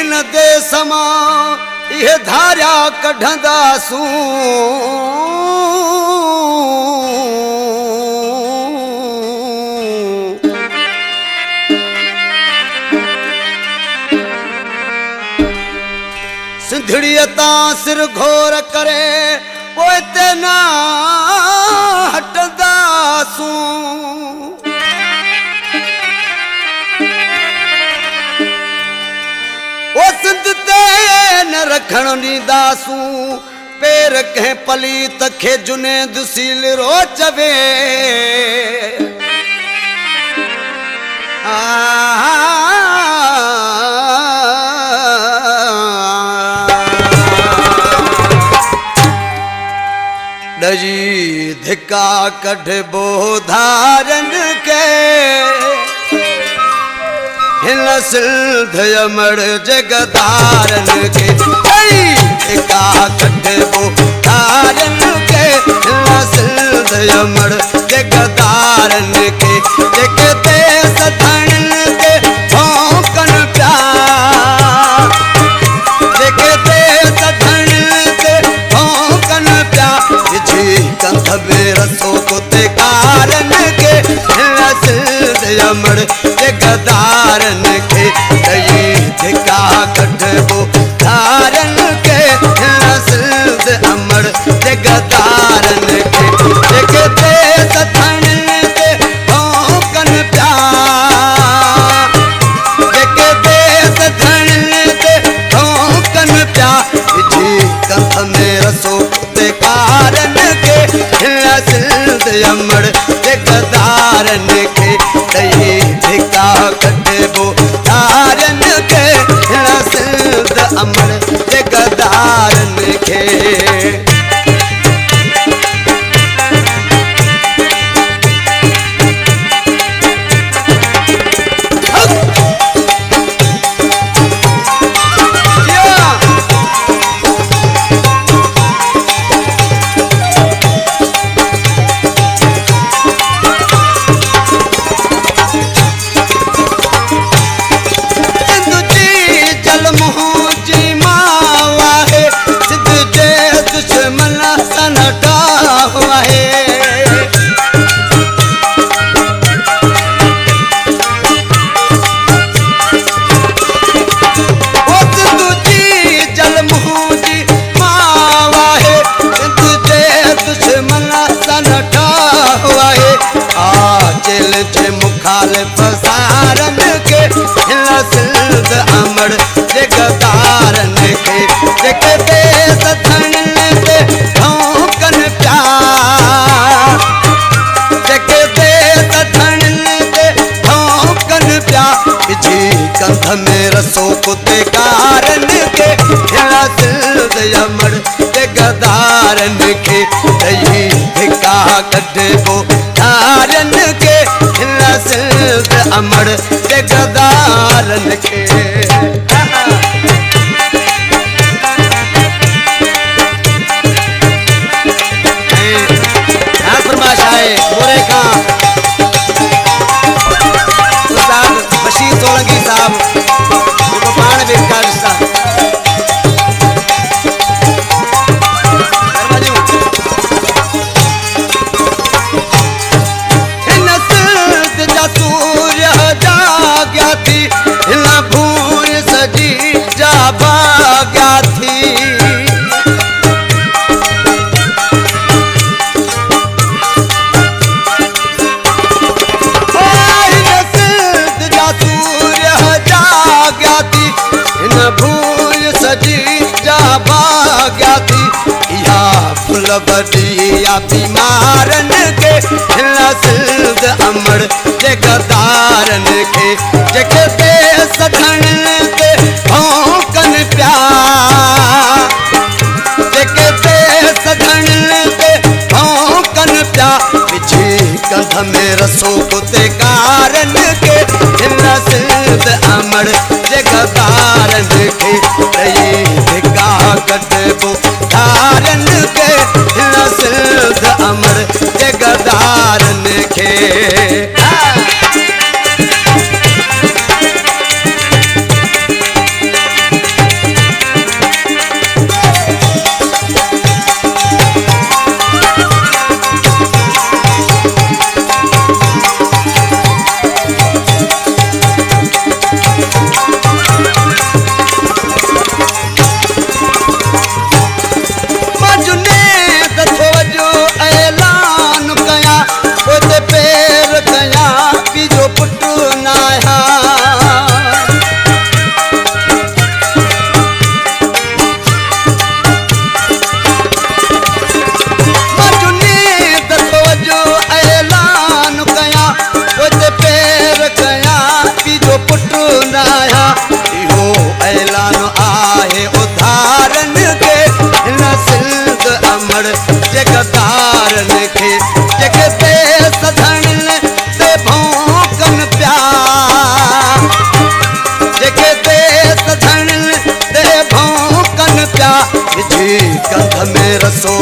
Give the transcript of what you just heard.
हिन देश मां इहे धारिया कढंदासूं सिंधड़ीअ तां सिर घोर करे पोइ ते ना हटंदासूं ओ सिंध ते न रखण ॾींदासूं पेर कंहिं पलीत खे जुनेद सीलरो चवे डजी धिका कढबो धारन के हिन सिंध अमड़ जगदारन के धिका कढबो धारन के हिन सिंध अमड़ जगदारन के जेके देश धणन के भौंकन पिया जेके देश धणन के भौंकन पिया कंध में रसो कुते कारन के सिंध अमड़ जगदारन के धिका कढबो धारन के सिंध अमड़ जगदारन के जेके देश धणन के भौंकन पिया जेके देश धणन के भौंकन पिया कंध में रसो कुते कारन सिंध अमड़ जगदारन के धिका कढबो धारन के सिंध अमड़ जगदारन के फसारन के सिंध अमड़ जगदारन के जेके देश धणन के भौंकन पिया जेके देश धणन के भौंकन पिया कंध में रसो कुते कारन के सिंध अमड़ जगदारन के धिका कढबो धारन के सिंध अमड़ जगदारन के गोरे का बशीर सोलंकी साहब पान बेकार बदिया बीमारन के सिंध अमड़ जगदारन के जेके देश धणन के भौंकन पिया जेके देश धणन के भौंकन पिया कंध में रसो कुते कारन के सिंध अमड़ जगदारन के धिका कढबो धारन के सिंध अमड़ जगदारन के लिखे जेके देस धन ते भौंकन प्या जेके देस धन ते भौंकन प्या विझी कंध में रसो